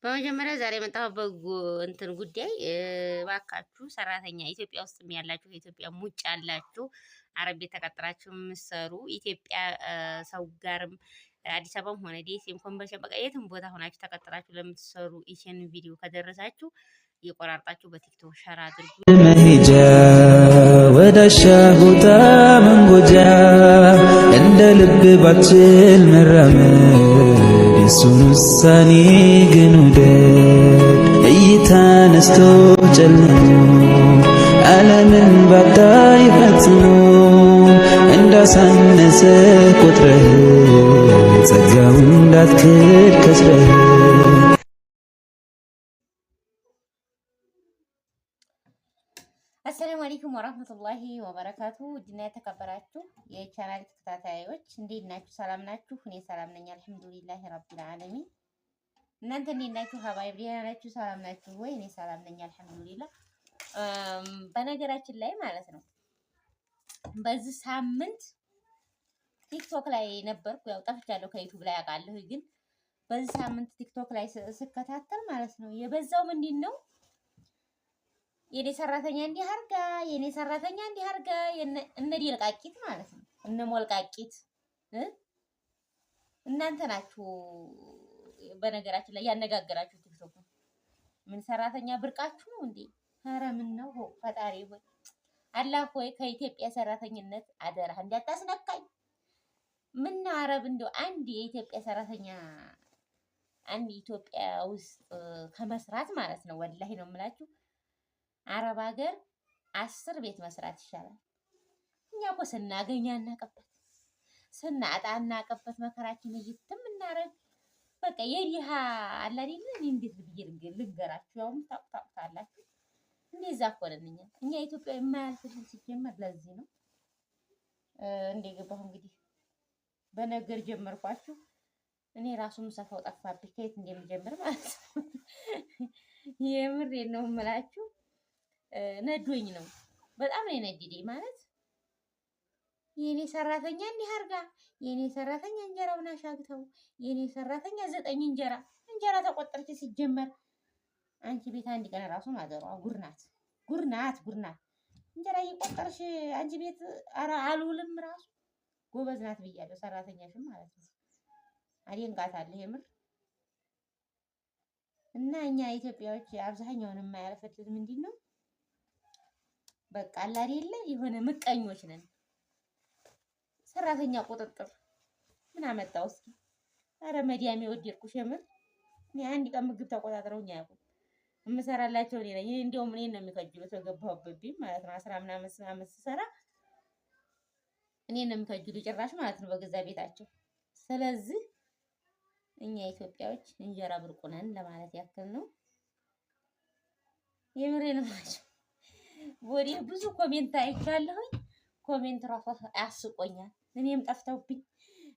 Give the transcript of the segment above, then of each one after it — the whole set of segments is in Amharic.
በመጀመሪያ ዛሬ የመጣሁበት እንትን ጉዳይ እባካችሁ ሰራተኛ ኢትዮጵያ ውስጥ ያላችሁ ኢትዮጵያ ሙጭ ያላችሁ አረብ ቤት ተቀጥራችሁ የምትሰሩ ኢትዮጵያ ሰው ጋርም አዲስ አበባም ሆነ ዴሴም ኮምቦልቻ በቃ የትም ቦታ ሆናችሁ ተቀጥራችሁ ለምትሰሩ ይሄን ቪዲዮ ከደረሳችሁ እየቆራርጣችሁ በቲክቶክ ሸር አድርጉ። መሄጃ ወዳሻ ቦታ መንጎጃ እንደ ልብ ባችል መራመድ የሱን ውሳኔ ግን ውደድ። እይታ ነስቶ ጨልሞ ዓለምን ባታይ ፈጽሞ እንዳሳነሰ ቁጥረህ ጸጋው እንዳትክድ ከስረህ። አሰላሙ አለይኩም ወራህመቱላሂ ወበረካቱ። ውድና የተከበራችሁ የቻናል ተከታታዮች እንዴት ናችሁ? ሰላም ናችሁ? እኔ ሰላም ነኝ አልሐምዱሊላሂ ረቢል ዓለሚን። እናንተ እንዴት ናችሁ? ሀባይብ ደህና ናችሁ? ሰላም ናችሁ ወይ? እኔ ሰላም ነኝ አልሐምዱሊላህ። በነገራችን ላይ ማለት ነው በዚህ ሳምንት ቲክቶክ ላይ ነበርኩ። ያው ጠፍቻለሁ ከዩቲዩብ ላይ አውቃለሁ፣ ግን በዚህ ሳምንት ቲክቶክ ላይ ስከታተል ማለት ነው የበዛው ምንድን ነው የኔ ሰራተኛ እንዲህ አርጋ የኔ ሰራተኛ እንዲህ አርጋ እነ ዲልቃቂት ማለት ነው እነ ሞልቃቂት እናንተ ናችሁ። በነገራችን ላይ ያነጋገራችሁ ቲክቶክ ምን ሰራተኛ ብርቃችሁ ነው እንዴ? ኧረ ምን ነው ፈጣሪ ሆይ አላህ ሆይ ከኢትዮጵያ ሰራተኝነት አደራ እንዳታስነካኝ። ምን ነው አረብ እንደው አንድ የኢትዮጵያ ሰራተኛ አንድ ኢትዮጵያ ውስጥ ከመስራት ማለት ነው ወላሂ ነው የምላችሁ አረብ ሀገር 10 ቤት መስራት ይሻላል። እኛ እኮ ስናገኛ እናቀበት ስናጣ እናቀበት መከራችን እይትም እናረግ በቃ የዲሃ አለ አይደል? እንዴት ብዬ ልንገራችሁ? ያው ታውቃላችሁ እንደዛ እኮ ነን እኛ ኢትዮጵያ የማያልፍልን ሲጀመር ለዚህ ነው እንደገባሁ እንግዲህ በነገር ጀመርኳችሁ። እኔ ራሱ ምሰፋው ጠፋብኝ ከየት እንደምጀምር ማለት ነው። የምሬን ነው የምላችሁ ነዶኝ ነው በጣም ነው የነደደኝ። ማለት የኔ ሰራተኛ እንዲህ አርጋ የኔ ሰራተኛ እንጀራውን አሻግተው የኔ ሰራተኛ 9 እንጀራ ተቆጠረች። ሲጀመር አንቺ ቤት አንድ ቀን ራሱ ማዘሯ ጉርናት እንጀራ እየቆጠርሽ አንቺ ቤት ኧረ አልውልም ራሱ ጎበዝ ናት ብያለሁ። ሰራተኛሽም ማለት ነው አደንቃታለሁ የምር። እና እኛ ኢትዮጵያዎች አብዛኛውን የማያልፍልን ምንድን ነው በቃ አላ አይደለ የሆነ ምቀኞች ነን። ሰራተኛ ቁጥጥር ምን አመጣው እስኪ? አረ መዲያሜ ወደድኩሽ የምር። እኔ አንድ ቀን ምግብ ተቆጣጥረውኝ አያውቁም። የምሰራላቸው እኔ ነኝ። እንደውም እኔን ነው የሚከጅሉት በገባሁበት ማለት ነው 10 ምናምን ዓመት ስሰራ እኔን ነው የሚከጅሉ ጭራሽ ማለት ነው በገዛ ቤታቸው። ስለዚህ እኛ ኢትዮጵያዎች እንጀራ ብርቁ ነን ለማለት ያክል ነው። የምሬን ነው ማለት ወዴ ብዙ ኮሜንት አይቻለሁኝ። ኮሜንት ራሱ አያስቆኛል። እኔም ጠፍተውብኝ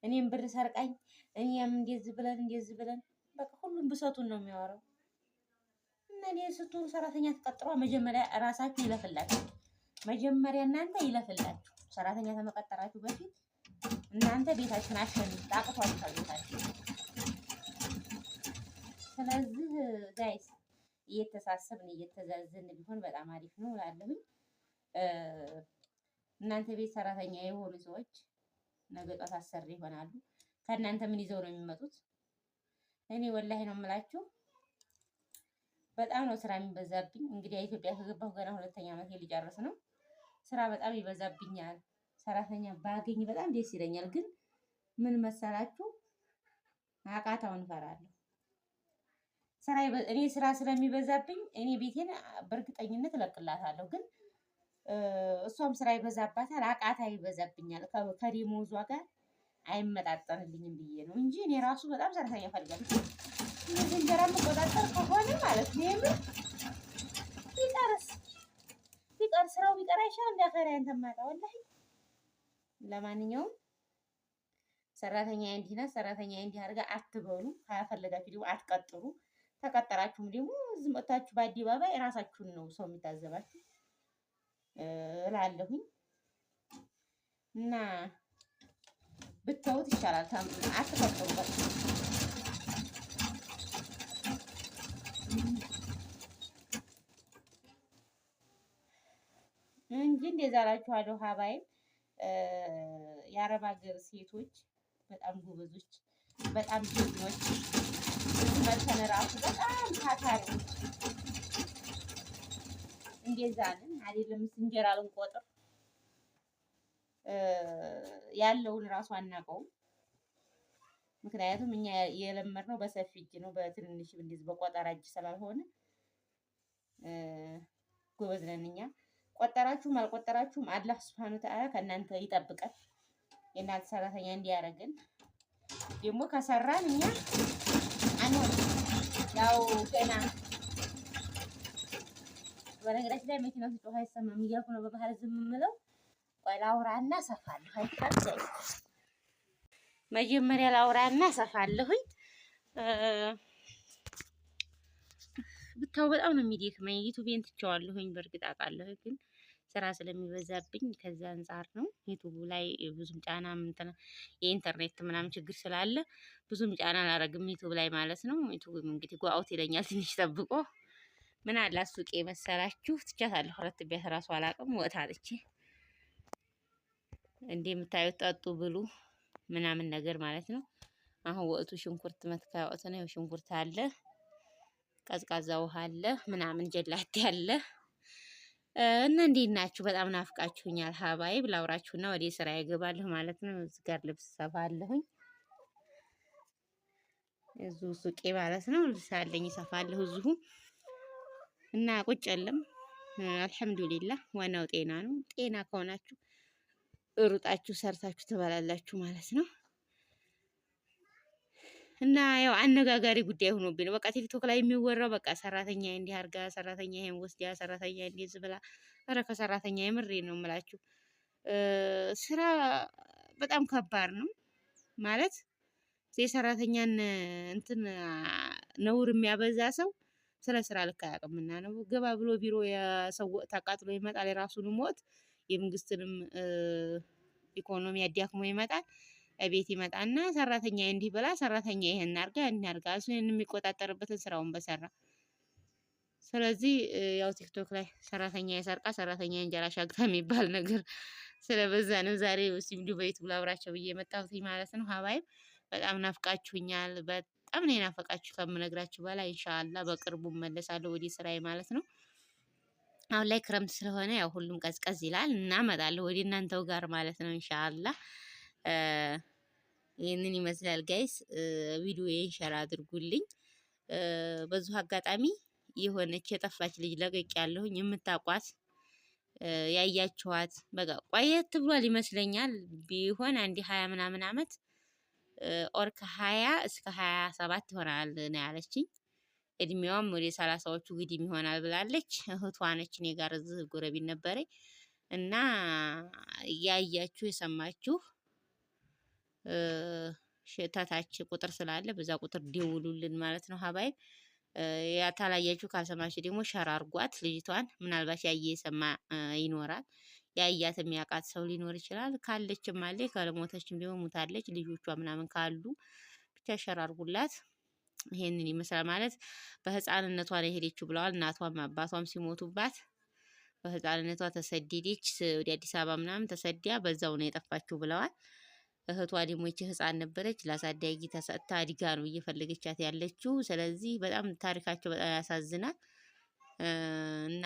እኔም ብር ሰርቃኝ እኔም እንደዚህ ብለን በቃ ሁሉም ብሰቱን ነው የሚያወራው። እና እኔ ስትሆኑ ሰራተኛ ተቀጥሯ መጀመሪያ ራሳችሁ ይለፍላችሁ። መጀመሪያ እናንተ ይለፍላችሁ። ሰራተኛ ተመቀጠራችሁ በፊት እናንተ ቤታችሁን አሸንፉ። ታቅቷችኋል ቤታችሁ። ስለዚህ ጋይስ እየተሳሰብን እየተዛዘን ቢሆን በጣም አሪፍ ነው እላለሁኝ። እናንተ ቤት ሰራተኛ የሆኑ ሰዎች ነገ ጧት አሰሪ ይሆናሉ። ከእናንተ ምን ይዘው ነው የሚመጡት? እኔ ወላሂ ነው የምላችሁ በጣም ነው ስራ የሚበዛብኝ። እንግዲህ ኢትዮጵያ ከገባሁ ገና 2ኛ ዓመት ሊጨርስ ነው። ስራ በጣም ይበዛብኛል። ሰራተኛ ባገኝ በጣም ደስ ይለኛል። ግን ምን መሰላችሁ አቃታውን እፈራለሁ። እኔ ስራ ስለሚበዛብኝ እኔ ቤቴን በእርግጠኝነት እለቅላታለሁ። ግን እሷም ስራ ይበዛባታል፣ አቃታ ይበዛብኛል። ከደሞዟ ጋር አይመጣጠንልኝም ብዬ ነው እንጂ እኔ ራሱ በጣም ሰራተኛ እፈልጋለሁ። እነዚህ እንጀራ መቆጣጠር ከሆነ ማለት ነው የምር ቢቀር ስራው ቢቀር አይሻል እንዳፈራያን ተማጣ ወላሂ። ለማንኛውም ሰራተኛ እንዲህ ናት፣ ሰራተኛ እንዲህ አድርጋ አትበሉ። ካፈለጋችሁ ደግሞ አትቀጥሩ። ተቀጠራችሁም ደግሞ ዝም ብላችሁ በአደባባይ ራሳችሁን ነው ሰው የሚታዘባችሁ እላለሁኝ። እና ብትተውት ይሻላል። አትቀጥሩ። እንጂ እንደዛ እላችኋለሁ። ሀባይ የአረብ ሀገር ሴቶች በጣም ጎበዞች፣ በጣም ጀግኖች፣ መተን ራሱ በጣም ታታሪዎች እንደዛ ነን አይደለም። እንጀራ ልንቆጥር ያለውን ራሱ አናውቀውም። ምክንያቱም እኛ የለመድነው በሰፊ እጅ ነው፣ በትንንሽ እንደዚህ በቆጠራ እጅ ስላልሆነ ጎበዝ ነን እኛ። ቆጠራችሁም አልቆጠራችሁም አላህ ሱብሃነሁ ወተዓላ ከእናንተ ይጠብቃል። የእናንተ ሰራተኛ እንዲያደርግን ደግሞ ከሰራን እኛ አንሆንም። ያው ገና በነገራችን ላይ መኪናው ሲጮህ አይሰማም እያልኩ ነው በመሀል ዝም የምለው። ቆይ ላውራና እሰፋለሁ። አይታል መጀመሪያ ላውራና እሰፋለሁኝ። ብታው በጣም ነው የሚደክመኝ። ዩቲዩብን ትቼዋለሁኝ በእርግጥ አውቃለሁ፣ ግን ስራ ስለሚበዛብኝ ከዛ አንፃር ነው። ዩቲዩብ ላይ ብዙም ጫና እንትን የኢንተርኔት ምናምን ችግር ስላለ ብዙም ጫና አላረግም ዩቲዩብ ላይ ማለት ነው። ዩቲዩብ እንግዲህ ጓውት ይለኛል ትንሽ ጠብቆ። ምን አለ ሱቄ መሰላችሁ ትቻታለሁ። ሁለት ቤት ራሱ አላውቅም ወጣ አለች። እንደምታዩት ጠጡ ብሉ ምናምን ነገር ማለት ነው። አሁን ወቅቱ ሽንኩርት መትከያ ወቅት ነው። ሽንኩርት አለ፣ ቀዝቃዛ ውሃ አለ፣ ምናምን ጀላቴ አለ። እና እንዴት ናችሁ? በጣም ናፍቃችሁኛል። ሀባይ ብላውራችሁና ወደ ስራ ይገባለሁ ማለት ነው። እዚህ ጋር ልብስ ሰፋለሁኝ እዚሁ ሱቄ ማለት ነው። ልብስ አለኝ ሰፋለሁ እዚሁ እና ቁጭ የለም። አልሐምዱሊላህ ዋናው ጤና ነው። ጤና ከሆናችሁ ሩጣችሁ ሰርታችሁ ትበላላችሁ ማለት ነው። እና ያው አነጋጋሪ ጉዳይ ሆኖብኝ በቃ ቲክቶክ ላይ የሚወራው በቃ ሰራተኛ እንዲህ አርጋ፣ ሰራተኛ ይሄን ወስዳ፣ ሰራተኛ እንዲህ ብላ። ኧረ ከሰራተኛ የምሬ ነው የምላችሁ ስራ በጣም ከባድ ነው ማለት የሰራተኛን እንትን ነውር የሚያበዛ ሰው ስለ ስራ ልክ አያውቅምና ነው። ገባ ብሎ ቢሮ የሰው ተቃጥሎ ይመጣል፣ የራሱንም ሞት የመንግስትንም ኢኮኖሚ አዲያክሞ ይመጣል። ቤት ይመጣና ሰራተኛ እንዲህ ብላ፣ ሰራተኛ ይሄን አርጋ እንዲያርጋ እሱን የሚቆጣጠርበትን ስራውን በሰራ። ስለዚህ ያው ቲክቶክ ላይ ሰራተኛ የሰርቃ ሰራተኛ እንጀራ ሻግታ የሚባል ነገር ስለበዛ ነው ዛሬ ሲምዱ በይቱ ላውራቸው ብዬ መጣሁት ማለት ነው። ሀባይም በጣም ናፍቃችሁኛል። በጣም ነው ናፈቃችሁ ከምነግራችሁ በላይ። ኢንሻአላህ በቅርቡ መለሳለሁ ወደ ስራዬ ማለት ነው። አሁን ላይ ክረምት ስለሆነ ያው ሁሉም ቀዝቀዝ ይላል እና እመጣለሁ ወደ እናንተው ጋር ማለት ነው ኢንሻአላህ። ይህንን ይመስላል ጋይስ። ቪዲዮዬን ሸር አድርጉልኝ። በዚሁ አጋጣሚ የሆነች የጠፋች ልጅ ለቀቅ ያለሁኝ የምታቋት ያያችኋት በቃ ቆየት ብሏል ይመስለኛል ቢሆን አንድ 20 ምናምን አመት ኦር ከ20 እስከ 27 ይሆናል ነው ያለችኝ። እድሜዋም ወደ 30ዎቹ ግድም ይሆናል ብላለች። እህቷ ነች፣ እኔ ጋር እዚህ ጎረቤት ነበረኝ እና ያያችሁ የሰማችሁ ታች ቁጥር ስላለ በዛ ቁጥር ደውሉልን ማለት ነው ሀባይ። ያታላያችሁ ካልሰማችሁ ደግሞ ሸር አርጓት ልጅቷን። ምናልባት ያየ የሰማ ይኖራል፣ ያያት የሚያውቃት ሰው ሊኖር ይችላል። ካለችም አለ፣ ካልሞተችም ደግሞ ሙታለች። ልጆቿ ምናምን ካሉ ብቻ ሸር አርጉላት። ይሄንን ይመስላል ማለት በህፃንነቷ ነው የሄደችው ብለዋል። እናቷም አባቷም ሲሞቱባት በህፃንነቷ ተሰደደች ወደ አዲስ አበባ ምናምን ተሰዲያ በዛው ነው የጠፋችው ብለዋል። እህቷ ደግሞ ይቺ ህፃን ነበረች ላሳዳጊ ተሰጥታ አድጋ ነው እየፈለገቻት ያለችው። ስለዚህ በጣም ታሪካቸው በጣም ያሳዝናል። እና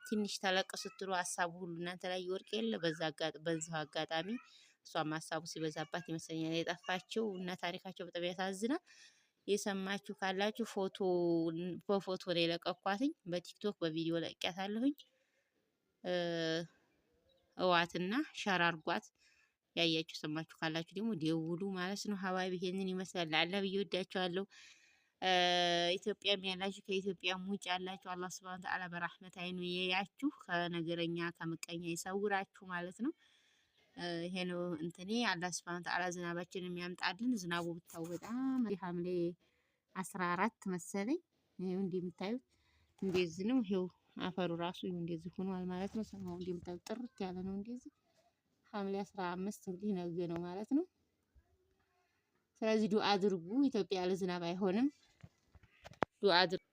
ትንሽ ተለቅ ስትሉ ሀሳቡ ሁሉ እናንተ ላይ ይወርቅ የለ። በዛው አጋጣሚ እሷም ሀሳቡ ሲበዛባት ይመስለኛል የጠፋችው እና ታሪካቸው በጣም ያሳዝናል። የሰማችሁ ካላችሁ በፎቶ ላይ ለቀኳትኝ በቲክቶክ በቪዲዮ ለቅያታለሁኝ። እዋትና ሸር አርጓት። ያያችሁ ሰማችሁ ካላችሁ ደግሞ ደውሉ ማለት ነው። ሀባቢ ይሄንን ይመስላል። አላ ብዬ ወዳችኋለሁ። ኢትዮጵያም ያላችሁ ከኢትዮጵያም ውጭ ያላችሁ አላህ ሱብሃነሁ ወተዓላ በረህመት አይኑ ያያችሁ፣ ከነገረኛ ከምቀኛ ይሰውራችሁ ማለት ነው። ይሄ ነው እንትኔ። አላህ ሱብሃነሁ ወተዓላ ዝናባችንን የሚያምጣልን። ዝናቡ ብታው በጣም ሐምሌ 14 መሰለኝ ይሄው እንደምታዩት እንደዚህ ነው። ይሄው አፈሩ ራሱ ይሄው እንደዚህ ሆኗል ማለት ነው። ሰማው እንደምታዩት ጥርት ያለ ነው እንደዚህ። ሐምሌ 15 እንግዲህ ነገ ነው ማለት ነው። ስለዚህ ዱአ አድርጉ። ኢትዮጵያ ያለ ዝናብ አይሆንም። ዱአ አድርጉ።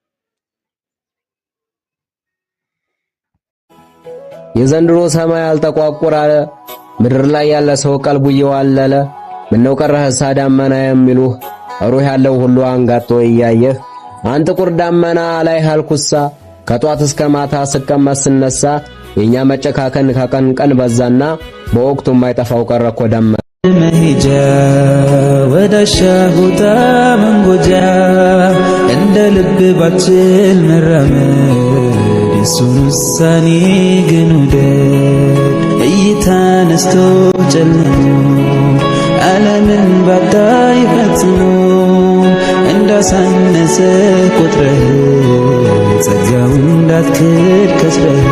የዘንድሮ ሰማይ አልተቋቁር አለ። ምድር ላይ ያለ ሰው ቀልቡ እየዋለለ ምነው ቀረህ ሳዳመና የሚሉህ ሩህ ያለው ሁሉ አንጋጦ እያየህ አንተ ጥቁር ዳመና ላይ halኩሳ ከጧት እስከ ማታ ስቀመጥ ስነሳ የኛ መጨካከን ከቀን ቀን በዛና በወቅቱ የማይጠፋው ቀረኮ ደመና መሄጃ ወዳሻ ቦታ መንጎጃ እንደ ልብ ባችል መራመድ የሱን ውሳኔ ግን ውደድ እይታ ነስቶ ጨልሞ ዓለምን ባታይ ፈጽሞ እንዳሳነሰ ቁጥረህ ጸጋውን እንዳትክድ ከስረህ